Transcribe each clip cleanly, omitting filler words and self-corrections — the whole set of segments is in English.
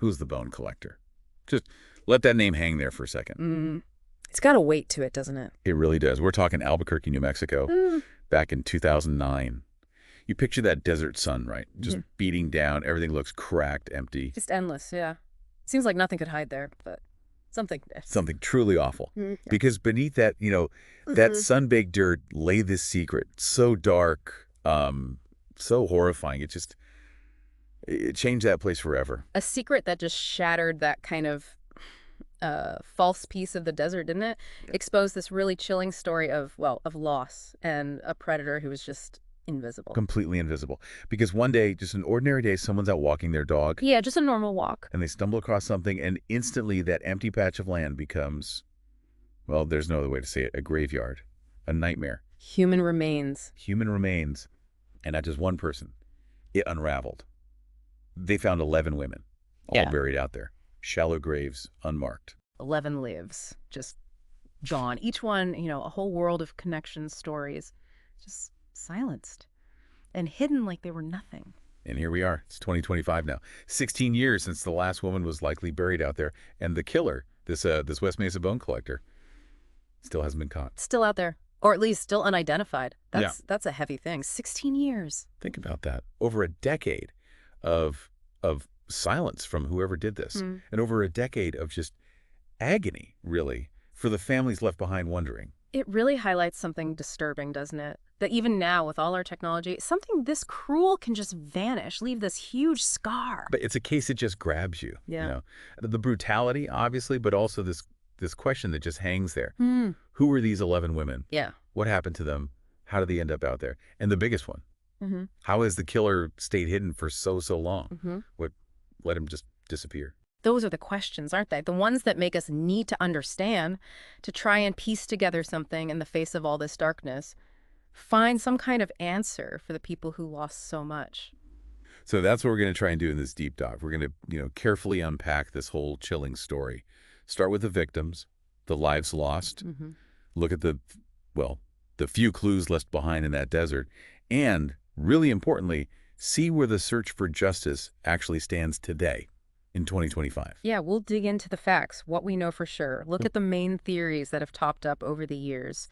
Who's the bone collector? Just let that name hang there for a second. It's got a weight to it, doesn't it? It really does. We're talking Albuquerque, New Mexico, back in 2009. You picture that desert sun, right? Just beating down. Everything looks cracked, empty. Just endless, yeah. Seems like nothing could hide there, but something did. Something truly awful. Because beneath that, that sun-baked dirt lay this secret. So dark, so horrifying. It changed that place forever. A secret that just shattered that kind of false piece of the desert, didn't it? Exposed this really chilling story of loss and a predator who was just invisible. Completely invisible. Because one day, just an ordinary day, someone's out walking their dog. Yeah, just a normal walk. And they stumble across something, and instantly that empty patch of land becomes, well, there's no other way to say it, a graveyard, a nightmare. Human remains. Human remains. And not just one person. It unraveled. They found 11 women, all buried out there. Shallow graves, unmarked. 11 lives, just gone. Each one, a whole world of connections, stories, just silenced and hidden like they were nothing. And here we are. It's 2025 now. 16 years since the last woman was likely buried out there. And the killer, this West Mesa bone collector, still hasn't been caught. Still out there. Or at least still unidentified. That's a heavy thing. 16 years. Think about that. Over a decade of silence from whoever did this. And over a decade of just agony, really, for the families left behind wondering. It really highlights something disturbing, doesn't it? That even now, with all our technology, something this cruel can just vanish, leave this huge scar. But it's a case that just grabs you. Yeah. The brutality, obviously, but also this question that just hangs there. Who were these 11 women? Yeah. What happened to them? How did they end up out there? And the biggest one, how has the killer stayed hidden for so long? What let him just disappear? Those are the questions, aren't they? The ones that make us need to understand, to try and piece together something in the face of all this darkness, find some kind of answer for the people who lost so much. So that's what we're going to try and do in this deep dive. We're going to, carefully unpack this whole chilling story. Start with the victims, the lives lost, look at the few clues left behind in that desert, and really importantly, see where the search for justice actually stands today in 2025. Yeah, we'll dig into the facts, what we know for sure. Look at the main theories that have topped up over the years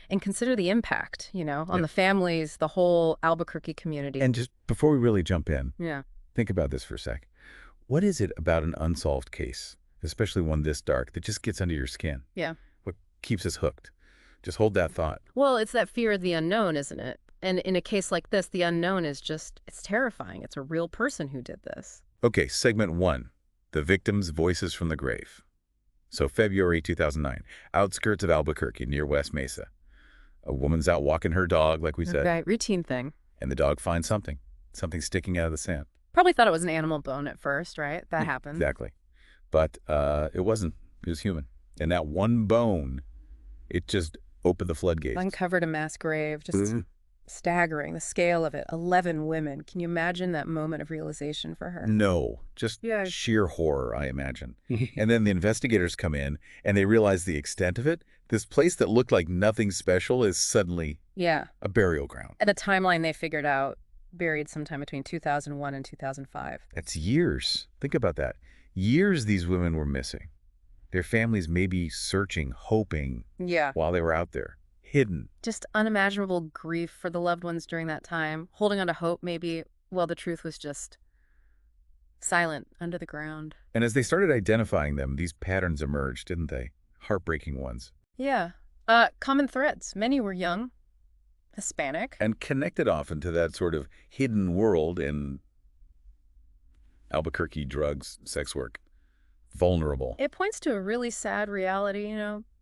and consider the impact, on the families, the whole Albuquerque community. And just before we really jump in, yeah, think about this for a sec. What is it about an unsolved case, especially one this dark, that just gets under your skin? Yeah. What keeps us hooked? Just hold that thought. Well, it's that fear of the unknown, isn't it? And in a case like this, the unknown is it's terrifying. It's a real person who did this. Okay, segment 1, the victims' voices from the grave. So February 2009, outskirts of Albuquerque near West Mesa. A woman's out walking her dog, like we said. Right, routine thing. And the dog finds something sticking out of the sand. Probably thought it was an animal bone at first, right? That happened. Exactly. But it wasn't. It was human. And that one bone, it just opened the floodgates. Uncovered a mass grave, just staggering, the scale of it. 11 women. Can you imagine that moment of realization for her? No, just sheer horror, I imagine. And then the investigators come in and they realize the extent of it. This place that looked like nothing special is suddenly a burial ground. And the timeline they figured out, buried sometime between 2001 and 2005. That's years. Think about that. Years these women were missing. Their families may be searching, hoping while they were out there. Hidden. Just unimaginable grief for the loved ones during that time. Holding on to hope, maybe. Well, the truth was just silent under the ground. And as they started identifying them, these patterns emerged, didn't they? Heartbreaking ones. Yeah. Common threads. Many were young, Hispanic. And connected often to that sort of hidden world in Albuquerque drugs, sex work. Vulnerable. It points to a really sad reality,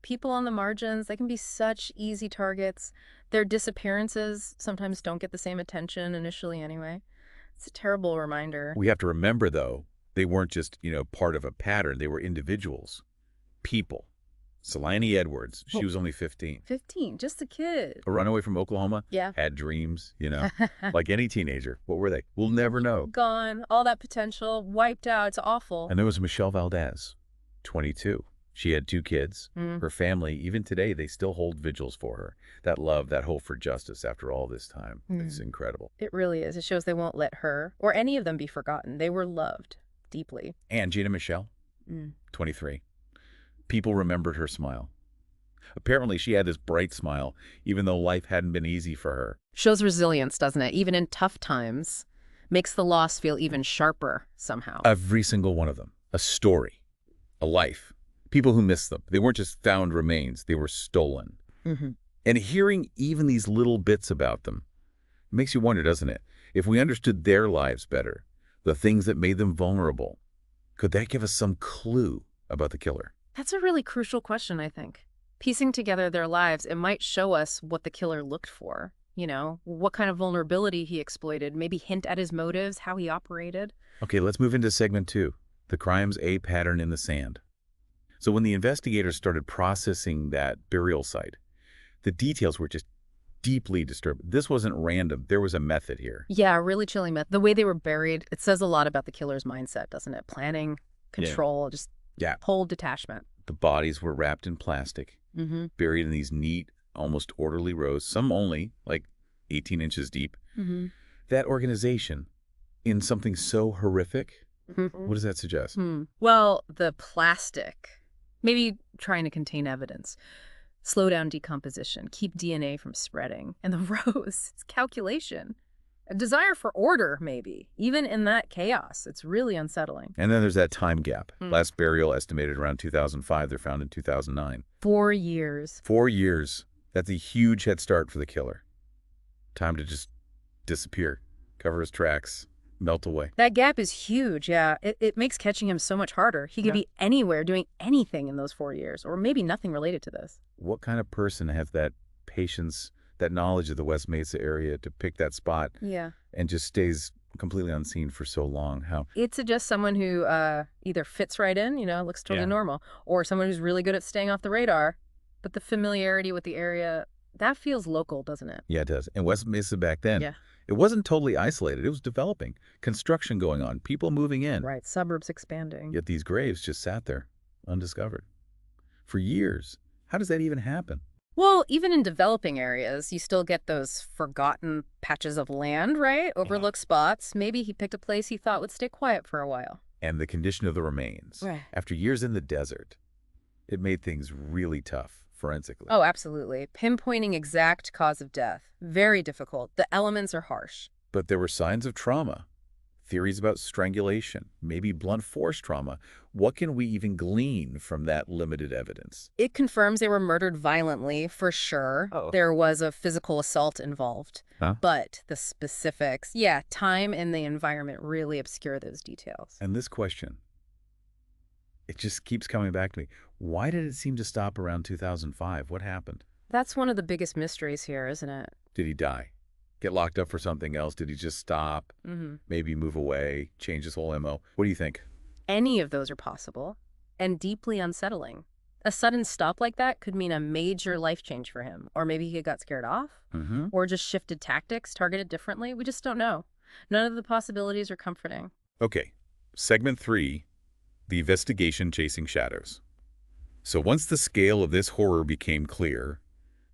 People on the margins, they can be such easy targets. Their disappearances sometimes don't get the same attention initially anyway. It's a terrible reminder. We have to remember, though, they weren't just, part of a pattern. They were individuals, people. Selene Edwards, she was only 15. 15, just a kid. A runaway from Oklahoma? Yeah. Had dreams, like any teenager. What were they? We'll never know. Gone. All that potential wiped out. It's awful. And there was Michelle Valdez, 22. She had 2 kids. Her family, even today, they still hold vigils for her. That love, that hope for justice after all this time. It's incredible. It really is. It shows they won't let her or any of them be forgotten. They were loved. deeply. And Gina Michelle, 23. People remembered her smile. Apparently, she had this bright smile, even though life hadn't been easy for her. Shows resilience, doesn't it? Even in tough times. Makes the loss feel even sharper somehow. Every single one of them. A story. A life. People who missed them. They weren't just found remains. They were stolen. And hearing even these little bits about them makes you wonder, doesn't it? If we understood their lives better, the things that made them vulnerable, could that give us some clue about the killer? That's a really crucial question, I think. Piecing together their lives, it might show us what the killer looked for. You know, what kind of vulnerability he exploited, maybe hint at his motives, how he operated. Okay, let's move into segment 2, the crime's A pattern in the sand. So when the investigators started processing that burial site, the details were just deeply disturbing. This wasn't random. There was a method here. Yeah, really chilling myth. The way they were buried, it says a lot about the killer's mindset, doesn't it? Planning, control, just whole detachment. The bodies were wrapped in plastic, buried in these neat, almost orderly rows, some only like 18 inches deep. That organization in something so horrific, what does that suggest? Well, the plastic, maybe trying to contain evidence. Slow down decomposition, keep DNA from spreading. And the rows, it's calculation. A desire for order, maybe. Even in that chaos, it's really unsettling. And then there's that time gap. Last burial estimated around 2005. They're found in 2009. 4 years. 4 years. That's a huge head start for the killer. Time to just disappear, cover his tracks, melt away. That gap is huge, yeah. It makes catching him so much harder. He could be anywhere doing anything in those 4 years, or maybe nothing related to this. What kind of person has that patience, that knowledge of the West Mesa area to pick that spot and just stays completely unseen for so long? How? It suggests someone who either fits right in, looks totally normal, or someone who's really good at staying off the radar. But the familiarity with the area, that feels local, doesn't it? Yeah, it does. And West Mesa back then, it wasn't totally isolated. It was developing. Construction going on, people moving in. Right, suburbs expanding. Yet these graves just sat there, undiscovered. For years. How does that even happen? Well, even in developing areas, you still get those forgotten patches of land, right? Overlooked spots. Maybe he picked a place he thought would stay quiet for a while. And the condition of the remains. Right. After years in the desert, it made things really tough forensically. Oh, absolutely. Pinpointing exact cause of death. Very difficult. The elements are harsh. But there were signs of trauma. Theories about strangulation, maybe blunt force trauma. What can we even glean from that limited evidence? It confirms they were murdered violently, for sure. There was a physical assault involved. But the specifics, time and the environment really obscure those details. And this question, it just keeps coming back to me. Why did it seem to stop around 2005? What happened? That's one of the biggest mysteries here, isn't it? Did he die? Get locked up for something else? Did he just stop? Maybe move away? Change his whole MO? What do you think? Any of those are possible and deeply unsettling. A sudden stop like that could mean a major life change for him. Or maybe he got scared off. Or just shifted tactics, targeted differently. We just don't know. None of the possibilities are comforting. Okay, segment 3, the investigation chasing shadows. So once the scale of this horror became clear,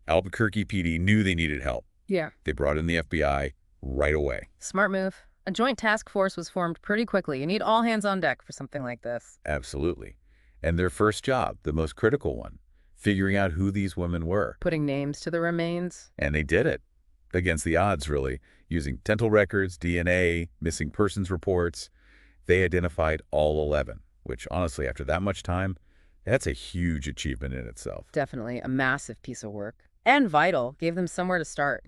Albuquerque PD knew they needed help. Yeah. They brought in the FBI right away. Smart move. A joint task force was formed pretty quickly. You need all hands on deck for something like this. Absolutely. And their first job, the most critical one, figuring out who these women were. Putting names to the remains. And they did it. Against the odds, really. Using dental records, DNA, missing persons reports. They identified all 11, which honestly, after that much time, that's a huge achievement in itself. Definitely a massive piece of work. And vital. Gave them somewhere to start,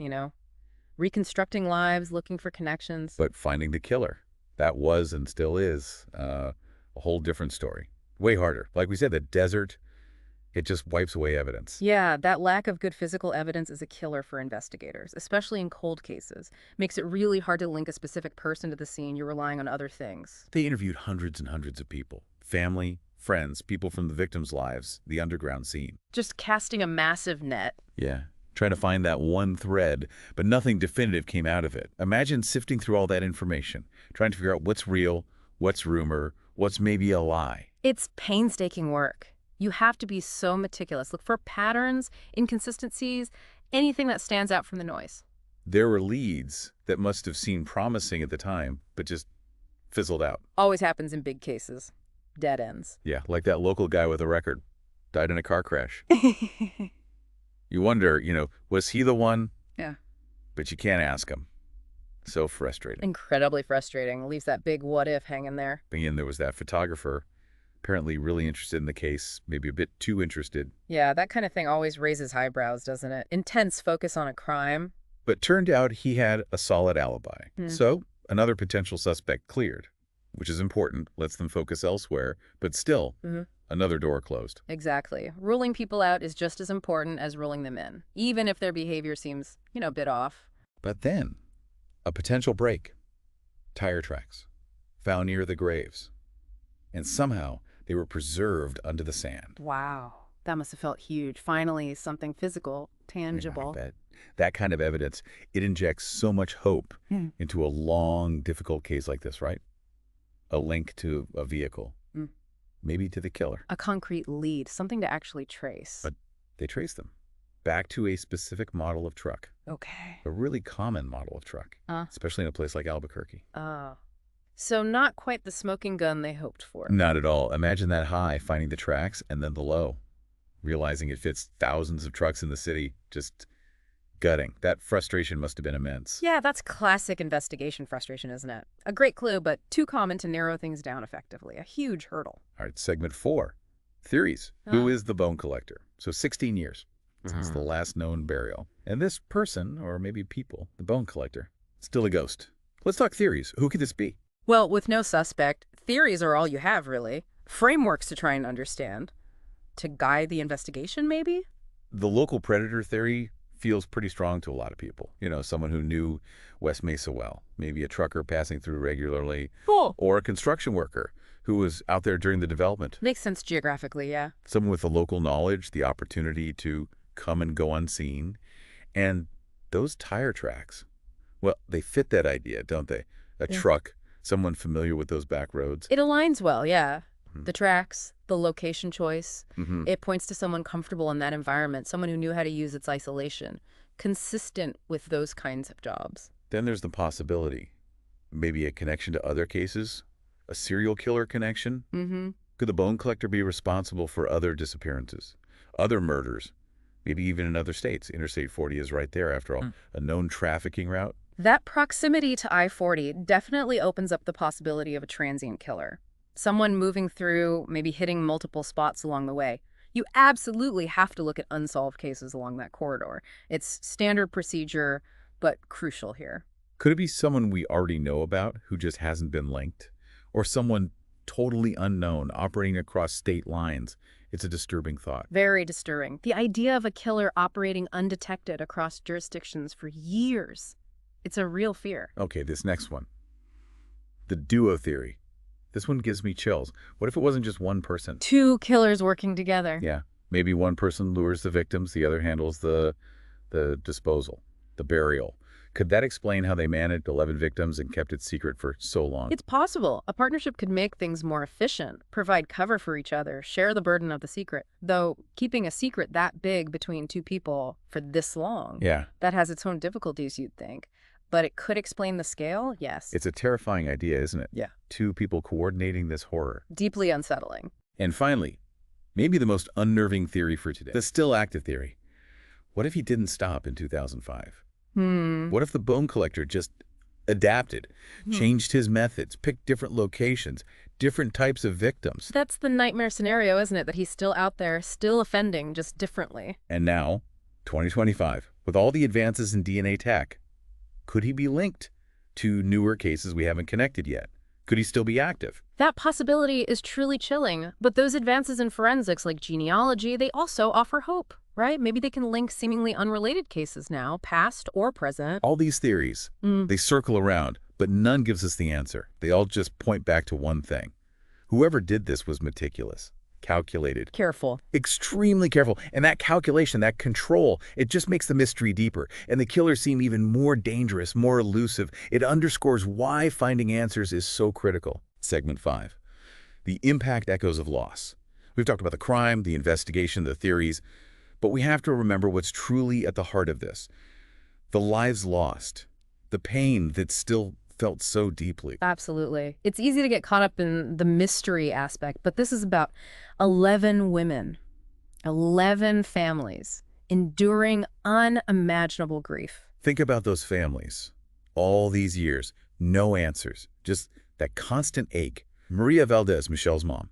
Reconstructing lives, looking for connections. But finding the killer, that was and still is a whole different story. Way harder. Like we said, the desert, it just wipes away evidence. Yeah, that lack of good physical evidence is a killer for investigators, especially in cold cases. Makes it really hard to link a specific person to the scene. You're relying on other things. They interviewed hundreds and hundreds of people. Family, friends, people from the victims' lives, the underground scene. Just casting a massive net. Yeah. Trying to find that one thread, but nothing definitive came out of it. Imagine sifting through all that information, trying to figure out what's real, what's rumor, what's maybe a lie. It's painstaking work. You have to be so meticulous. Look for patterns, inconsistencies, anything that stands out from the noise. There were leads that must have seemed promising at the time, but just fizzled out. Always happens in big cases. Dead ends. Yeah, like that local guy with a record. Died in a car crash. You wonder, was he the one? Yeah. But you can't ask him. So frustrating. Incredibly frustrating. Leaves that big what if hanging there. And there was that photographer, apparently really interested in the case, maybe a bit too interested. Yeah, that kind of thing always raises eyebrows, doesn't it? Intense focus on a crime. But turned out he had a solid alibi. So another potential suspect cleared, which is important, lets them focus elsewhere, but still, another door closed. Exactly. Ruling people out is just as important as ruling them in, even if their behavior seems, a bit off. But then, a potential break. Tire tracks, found near the graves. And somehow, they were preserved under the sand. Wow. That must have felt huge. Finally, something physical, tangible. I bet. That kind of evidence, it injects so much hope into a long, difficult case like this, right? A link to a vehicle. Maybe to the killer. A concrete lead, something to actually trace. But they traced them back to a specific model of truck. Okay. A really common model of truck, especially in a place like Albuquerque. Oh. So not quite the smoking gun they hoped for. Not at all. Imagine that high, finding the tracks, and then the low. Realizing it fits thousands of trucks in the city, just gutting. That frustration must have been immense. Yeah, that's classic investigation frustration, isn't it? A great clue, but too common to narrow things down effectively. A huge hurdle. All right, segment 4. Theories. Who is the bone collector? So 16 years since the last known burial. And this person, or maybe people, the bone collector, still a ghost. Let's talk theories. Who could this be? Well, with no suspect, theories are all you have, really. Frameworks to try and understand. To guide the investigation, maybe? The local predator theory feels pretty strong to a lot of people. Someone who knew West Mesa well, maybe a trucker passing through regularly, or a construction worker who was out there during the development. Makes sense geographically, yeah. Someone with the local knowledge, the opportunity to come and go unseen. And those tire tracks, well, they fit that idea, don't they? A truck, someone familiar with those back roads. It aligns well, yeah. The tracks, the location choice. It points to someone comfortable in that environment, someone who knew how to use its isolation, consistent with those kinds of jobs. Then there's the possibility, maybe a connection to other cases, a serial killer connection. Could the bone collector be responsible for other disappearances, other murders, maybe even in other states? Interstate 40 is right there, after all, a known trafficking route. That proximity to I-40 definitely opens up the possibility of a transient killer. Someone moving through, maybe hitting multiple spots along the way. You absolutely have to look at unsolved cases along that corridor. It's standard procedure, but crucial here. Could it be someone we already know about who just hasn't been linked? Or someone totally unknown operating across state lines? It's a disturbing thought. Very disturbing. The idea of a killer operating undetected across jurisdictions for years. It's a real fear. Okay, this next one. The duo theory. This one gives me chills. What if it wasn't just one person? Two killers working together. Yeah. Maybe one person lures the victims, the other handles the disposal, the burial. Could that explain how they managed 11 victims and kept it secret for so long? It's possible. A partnership could make things more efficient, provide cover for each other, share the burden of the secret. Though keeping a secret that big between two people for this long, that has its own difficulties, you'd think. But it could explain the scale, yes. It's a terrifying idea, isn't it? Yeah. Two people coordinating this horror. Deeply unsettling. And finally, maybe the most unnerving theory for today, the still active theory. What if he didn't stop in 2005? What if the bone collector just adapted, changed his methods, picked different locations, different types of victims? That's the nightmare scenario, isn't it? That he's still out there, still offending, just differently. And now, 2025, with all the advances in DNA tech, could he be linked to newer cases we haven't connected yet? Could he still be active? That possibility is truly chilling, but those advances in forensics like genealogy, they also offer hope, right? Maybe they can link seemingly unrelated cases now, past or present. All these theories, they circle around, but none gives us the answer. They all just point back to one thing. Whoever did this was meticulous, calculated. Careful. Extremely careful. And that calculation, that control, it just makes the mystery deeper. And the killers seem even more dangerous, more elusive. It underscores why finding answers is so critical. Segment 5. The impact echoes of loss. We've talked about the crime, the investigation, the theories, but we have to remember what's truly at the heart of this. The lives lost, the pain that's still felt so deeply. Absolutely. It's easy to get caught up in the mystery aspect, but this is about 11 women, 11 families enduring unimaginable grief. Think about those families. All these years, no answers, just that constant ache. Maria Valdez, Michelle's mom,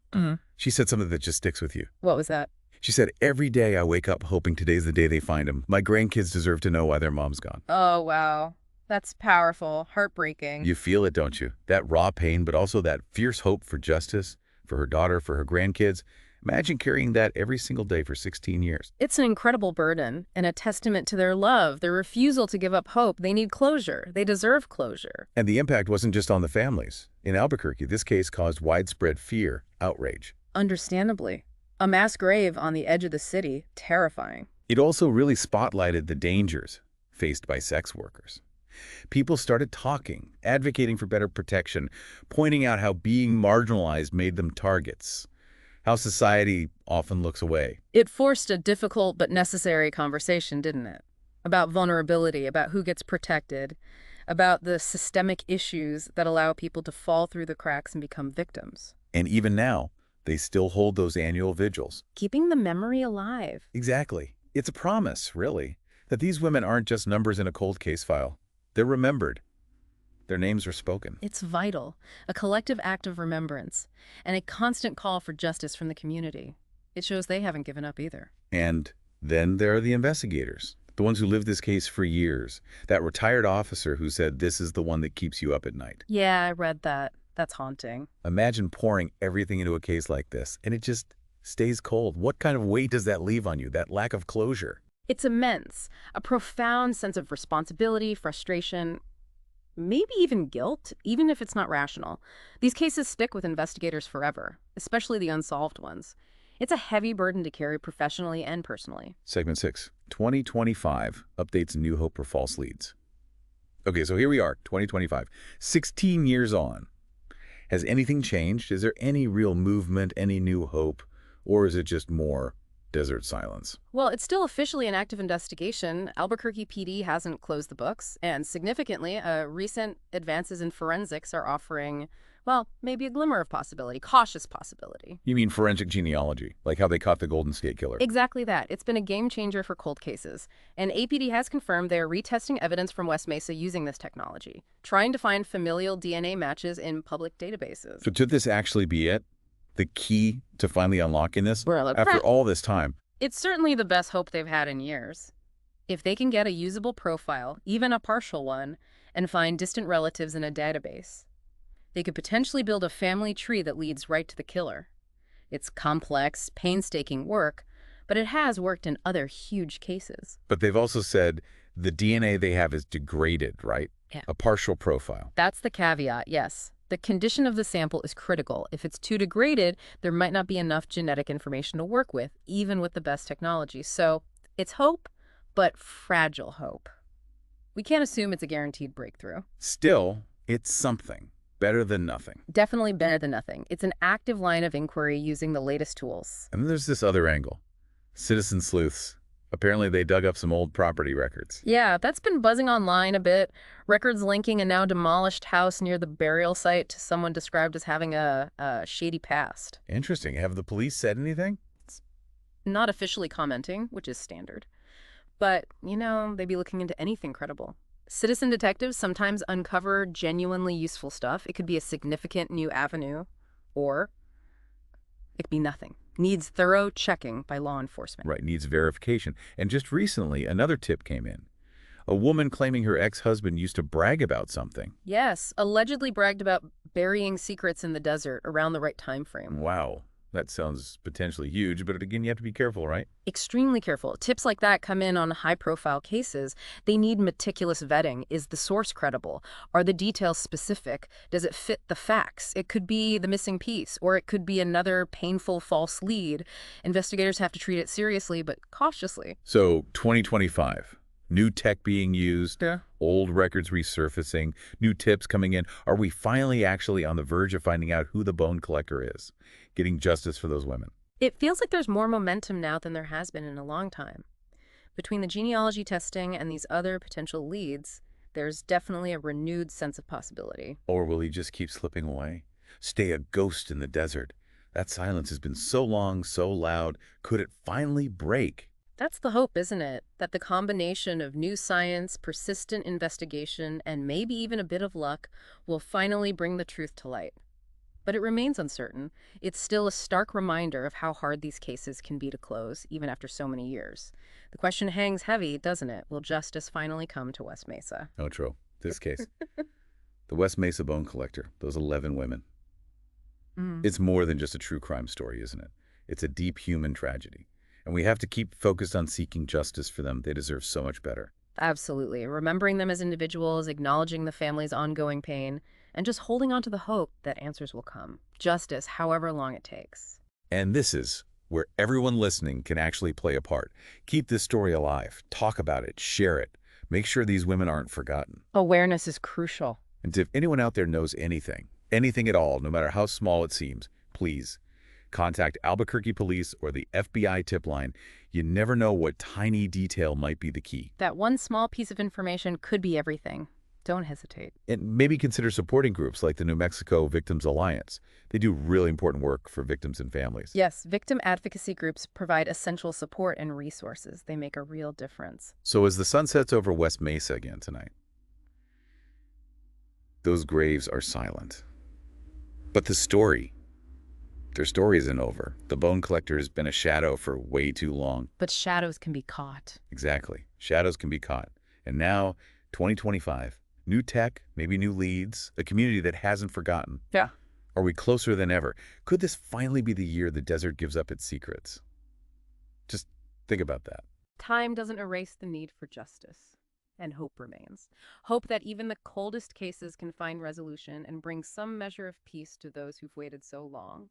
she said something that just sticks with you. What was that? She said, every day I wake up hoping today's the day they find him. My grandkids deserve to know why their mom's gone. Oh, wow. That's powerful, heartbreaking. You feel it, don't you? That raw pain, but also that fierce hope for justice, for her daughter, for her grandkids. Imagine carrying that every single day for 16 years. It's an incredible burden and a testament to their love, their refusal to give up hope. They need closure. They deserve closure. And the impact wasn't just on the families. In Albuquerque, this case caused widespread fear, outrage. Understandably. A mass grave on the edge of the city, terrifying. It also really spotlighted the dangers faced by sex workers. People started talking, advocating for better protection, pointing out how being marginalized made them targets, how society often looks away. It forced a difficult but necessary conversation, didn't it? About vulnerability, about who gets protected, about the systemic issues that allow people to fall through the cracks and become victims. And even now, they still hold those annual vigils. Keeping the memory alive. Exactly. It's a promise, really, that these women aren't just numbers in a cold case file. They're remembered. Their names are spoken. It's vital, a collective act of remembrance, and a constant call for justice from the community. It shows they haven't given up either. And then there are the investigators, the ones who lived this case for years, that retired officer who said this is the one that keeps you up at night. Yeah, I read that. That's haunting. Imagine pouring everything into a case like this, and it just stays cold. What kind of weight does that leave on you, that lack of closure? It's immense, a profound sense of responsibility, frustration, maybe even guilt, even if it's not rational. These cases stick with investigators forever, especially the unsolved ones. It's a heavy burden to carry professionally and personally. Segment 6, 2025, updates and new hope for false leads. Okay, so here we are, 2025, 16 years on. Has anything changed? Is there any real movement, any new hope, or is it just more desert silence? Well, it's still officially an active investigation. Albuquerque PD hasn't closed the books, and significantly, recent advances in forensics are offering, well, maybe a glimmer of possibility, cautious possibility. You mean forensic genealogy, like how they caught the Golden State Killer? Exactly that. It's been a game changer for cold cases. And APD has confirmed they are retesting evidence from West Mesa using this technology, trying to find familial DNA matches in public databases. So should this actually be it? The key to finally unlocking this? After all this time? It's certainly the best hope they've had in years. If they can get a usable profile, even a partial one, and find distant relatives in a database, they could potentially build a family tree that leads right to the killer. It's complex, painstaking work, but it has worked in other huge cases. But they've also said the DNA they have is degraded, right? Yeah. A partial profile. That's the caveat, yes. The condition of the sample is critical. If it's too degraded, there might not be enough genetic information to work with, even with the best technology. So it's hope, but fragile hope. We can't assume it's a guaranteed breakthrough. Still, it's something. Better than nothing. Definitely better than nothing. It's an active line of inquiry using the latest tools. And then there's this other angle. Citizen sleuths. Apparently they dug up some old property records. Yeah, that's been buzzing online a bit. Records linking a now demolished house near the burial site to someone described as having a shady past. Interesting. Have the police said anything? Not officially commenting, which is standard. But, you know, they'd be looking into anything credible. Citizen detectives sometimes uncover genuinely useful stuff. It could be a significant new avenue, or it could be nothing. Needs thorough checking by law enforcement. Right, needs verification. And just recently, another tip came in. A woman claiming her ex-husband used to brag about something. Yes, allegedly bragged about burying secrets in the desert around the right time frame. Wow, that sounds potentially huge, but again, you have to be careful, right? Extremely careful. Tips like that come in on high-profile cases. They need meticulous vetting. Is the source credible? Are the details specific? Does it fit the facts? It could be the missing piece, or it could be another painful false lead. Investigators have to treat it seriously, but cautiously. So, 2025. New tech being used, old records resurfacing, new tips coming in. Are we finally actually on the verge of finding out who the bone collector is? Getting justice for those women? It feels like there's more momentum now than there has been in a long time. Between the genealogy testing and these other potential leads, There's definitely a renewed sense of possibility. Or will he just keep slipping away? Stay a ghost in the desert? That silence has been so long, so loud. Could it finally break? That's the hope, isn't it? That the combination of new science, persistent investigation, and maybe even a bit of luck will finally bring the truth to light. But it remains uncertain. It's still a stark reminder of how hard these cases can be to close, even after so many years. The question hangs heavy, doesn't it? Will justice finally come to West Mesa? Outro. This case. The West Mesa bone collector. Those 11 women. Mm. It's more than just a true crime story, isn't it? It's a deep human tragedy. And we have to keep focused on seeking justice for them. They deserve so much better. Absolutely. Remembering them as individuals, acknowledging the family's ongoing pain, and just holding on to the hope that answers will come. Justice, however long it takes. And this is where everyone listening can actually play a part. Keep this story alive. Talk about it. Share it. Make sure these women aren't forgotten. Awareness is crucial. And if anyone out there knows anything at all, no matter how small it seems, please contact Albuquerque Police or the FBI tip line. You never know what tiny detail might be the key. That one small piece of information could be everything. Don't hesitate. And maybe consider supporting groups like the New Mexico Victims Alliance. They do really important work for victims and families. Yes, victim advocacy groups provide essential support and resources. They make a real difference. So as the sun sets over West Mesa again tonight, those graves are silent. But their story isn't over. The bone collector has been a shadow for way too long. But shadows can be caught. Exactly. Shadows can be caught. And now, 2025, new tech, maybe new leads, a community that hasn't forgotten. Yeah. Are we closer than ever? Could this finally be the year the desert gives up its secrets? Just think about that. Time doesn't erase the need for justice. And hope remains. Hope that even the coldest cases can find resolution and bring some measure of peace to those who've waited so long.